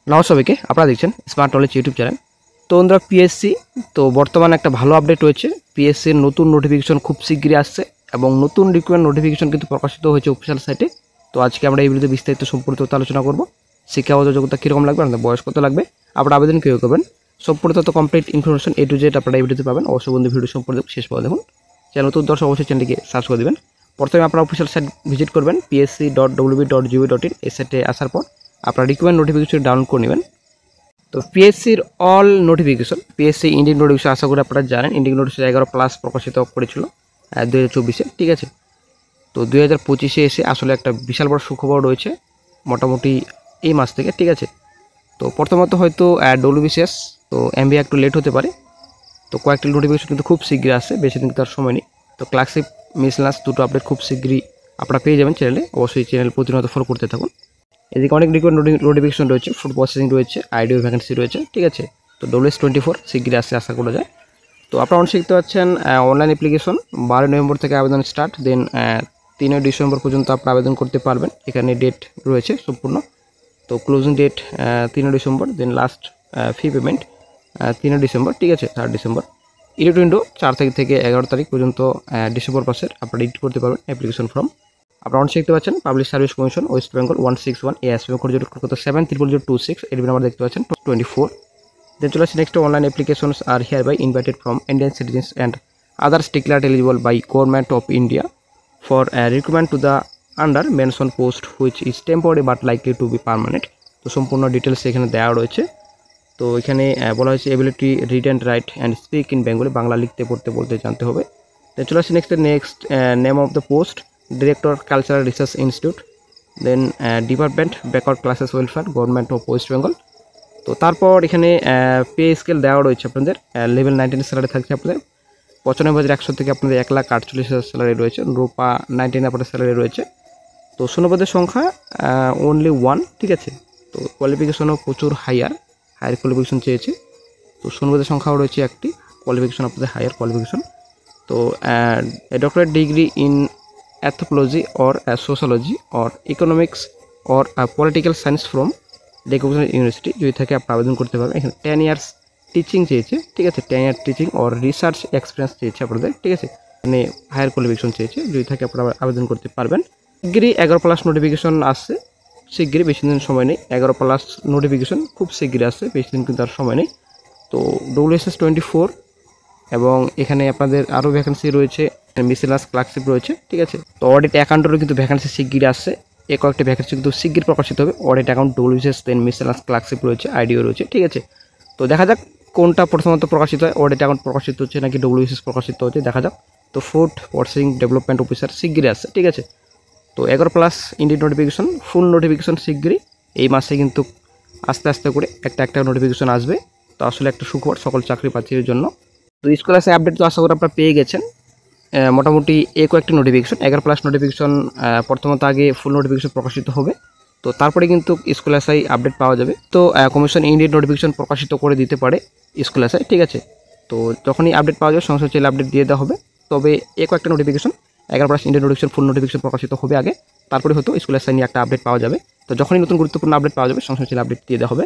নমস্কার সবাইকে, আপনারা দেখছেন স্মার্ট নলেজ ইউটিউব চ্যানেল। তো বন্ধুরা, পিএসসি তো বর্তমানে একটা ভালো আপডেট রয়েছে। পিএসসির নতুন নোটিফিকেশন খুব শীঘ্রই আসছে এবং নতুন রিক্রুটমেন্ট নোটিফিকেশন কিন্তু প্রকাশিত হয়েছে অফিসিয়াল সাইটে। তো আজকে আমরা এই ভিডিওতে বিস্তারিত সম্পূর্ণ তথ্য আলোচনা করব। শিক্ষাগত যোগ্যতা কীরকম লাগবে, আপনাদের বয়স কত লাগবে, আপনারা আবেদন কীভাবে করবেন, সম্পূর্ণ তথ্য complete information A to Z আপনারা এই ভিডিওতে পাবেন। অবশ্যই বন্ধু ভিডিও সম্পূর্ণ শেষ পর্যন্ত দেখুন। চ্যানেল নতুন দর্শক অবশ্যই চ্যানেলটিকে সাবস্ক্রাইব করে দেবেন। প্রথমে আপনারা অফিসিয়াল সাইট ভিজিট করবেন psc.wb.gov.in। এই সাইটে আসার পর আপনারা রিক্রুটমেন্ট নোটিফিকেশন ডাউনলোড করে নেবেন। তো পিএসসির all notification, PSC Indian notification আশা করি আপনারা জানেন। ইন্ডিয়ান নোটিফিকেশন 11+ প্রকাশিত করেছিল 2024-এ, ঠিক আছে। তো 2025-এ এসে আসলে একটা বিশাল বড় সুখবর রয়েছে মোটামুটি এই মাস থেকে, ঠিক আছে। তো প্রথমত হয়তো ডব্লিউবিসিএস তো এমবিএ একটু লেট হতে পারে। তো কয়েকটি নোটিফিকেশন কিন্তু খুব শীঘ্রই আসছে, বেশি দিন তার সময় নেই। তো ক্লাসিক মিসলাস দুটো আপডেট খুব শীঘ্রই আপনারা পেয়ে যাবেন চ্যানেলে। অবশ্যই চ্যানেল প্রতিনিয়ত ফলো করতে থাকুন। এদিকে অনেক নোটিফিকেশন রয়েছে, ফুড প্রসেসিং রয়েছে, আইডিও ভ্যাকেন্সি রয়েছে, ঠিক আছে। তো WS24 শীঘ্রই আসছে আশা করা যায়। তো আপনারা অনেক শিখতে পাচ্ছেন অনলাইন অ্যাপ্লিকেশন 12 নভেম্বর থেকে আবেদন স্টার্ট, দেন 3 ডিসেম্বর পর্যন্ত আপনারা আবেদন করতে পারবেন। এখানে ডেট রয়েছে সম্পূর্ণ। তো ক্লোজিং ডেট 3 ডিসেম্বর, দেন লাস্ট ফি পেমেন্ট 3 ডিসেম্বর, ঠিক আছে। 3 ডিসেম্বর এডিট উইন্ডো 4 তারিখ থেকে 11 তারিখ পর্যন্ত ডিসেম্বর মাসের আপনারা এডিট করতে পারবেন অ্যাপ্লিকেশন ফর্ম। আপনারা অনেক দেখতে পাচ্ছেন public service commission West Bengal 161 AS Kolkata 70026 এর নাম্বার দেখতে পাচ্ছেন 24। দেন চলে আসছে next, online applications are hereby invited from Indian citizens and others declared eligible by government of India for recruitment to the under mention post which is temporary but likely to be permanent. তো সম্পূর্ণ details এখানে দেওয়া রয়েছে। তো এখানে বলা হয়েছে ability read and write and speak in Bengali, Bangla লিখতে পড়তে বলতে জানতে হবে। দেন চলে আসছে next name of the post director cultural research institute, then department backward classes welfare government of West Bengal. তো তারপর এখানে পে স্কেল দেওয়া রয়েছে আপনাদের। লেভেল 19 স্যালারি থাকছে আপনাদের 95,100 থেকে আপনাদের 1,48,000 স্যালারি রয়েছে। রূপা 19 আপনাদের স্যালারি রয়েছে। তো শূন্যপদের সংখ্যা অনলি 1, ঠিক আছে। তো কোয়ালিফিকেশনও প্রচুর হায়ার কোয়ালিফিকেশন চেয়েছে। তো শূন্যপদের সংখ্যাও রয়েছে একটি, কোয়ালিফিকেশন আপনাদের হায়ার কোয়ালিফিকেশন। তো doctorate degree in anthropology or sociology or economics or political science from recognized university যদি থাকে আপনি আবেদন করতে পারবেন। এখানে 10 ইয়ার্স টিচিং চেয়েছে, ঠিক আছে। 10 ইয়ার টিচিং অর রিসার্চ এক্সপিরিয়েন্স চেয়েছে আপনাদের, ঠিক আছে। এখানে হায়ার কোয়ালিফিকেশন চেয়েছে, যদি থাকে আপনারা আবেদন করতে পারবেন। শিগগিরই 11+ নোটিফিকেশন আসছে, শিগগিরই, বেশি দিন সময় নেই। 11+ নোটিফিকেশন খুব শিগগিরই আসছে, বেশি দিন কিন্তু আর সময় নেই। তো WS24 এবং এখানে আপনাদের আরও ভ্যাকেন্সি রয়েছে, মিসেলাস ক্লার্কশিপ রয়েছে, ঠিক আছে। তো অডিট অ্যাকাউন্টেরও কিন্তু ভ্যাকেন্সি শিগগিরই আসছে। এই কয়েকটি ভ্যাকেন্সি কিন্তু শিগগির প্রকাশিত হবে। অডিট অ্যাকাউন্ট, WS, দেন মিসেলাস ক্লার্কশিপ রয়েছে, আইডিও রয়েছে, ঠিক আছে। তো দেখা যাক কোনটা প্রথমত প্রকাশিত হয়, অডিট অ্যাকাউন্ট প্রকাশিত হচ্ছে নাকি WS প্রকাশিত হচ্ছে, দেখা যাক। তো ফুড প্রসেসিং ডেভেলপমেন্ট অফিসার শিগগিরই আসছে, ঠিক আছে। তো 11+ ইন্ডিয়ান নোটিফিকেশন, ফুল নোটিফিকেশন শিগগিরই এই মাসে কিন্তু আস্তে আস্তে করে একটা নোটিফিকেশন আসবে। তো আসলে একটা সুখবর সকল চাকরি প্রার্থীদের জন্য। তো স্কলারশিপ আপডেট তো আশা করি আপনারা পেয়ে গেছেন। মোটামুটি এই কয়েকটি নোটিফিকেশন, 11+ নোটিফিকেশন প্রথমত আগে ফুল নোটিফিকেশন প্রকাশিত হবে। তো তারপরে কিন্তু স্কলারশিপ আপডেট পাওয়া যাবে। তো কমিশন ইন্ডিয়ান নোটিফিকেশন প্রকাশিত করে দিতে পারে স্কলারশিপ, ঠিক আছে। তো যখনই আপডেট পাওয়া যাবে সংসদ চাইলে আপডেট দিয়ে দেওয়া হবে। তবে এই কয়েকটা নোটিফিকেশন 11+ ইন্ডিয়ান নোটিফিকেশন ফুল নোটিফিকেশন প্রকাশিত হবে আগে, তারপরে হয়তো স্কলারশিপ নিয়ে একটা আপডেট পাওয়া যাবে। তো যখনই নতুন গুরুত্বপূর্ণ আপডেট পাওয়া যাবে সংসদ চাইলে আপডেট দিয়ে দেওয়া হবে।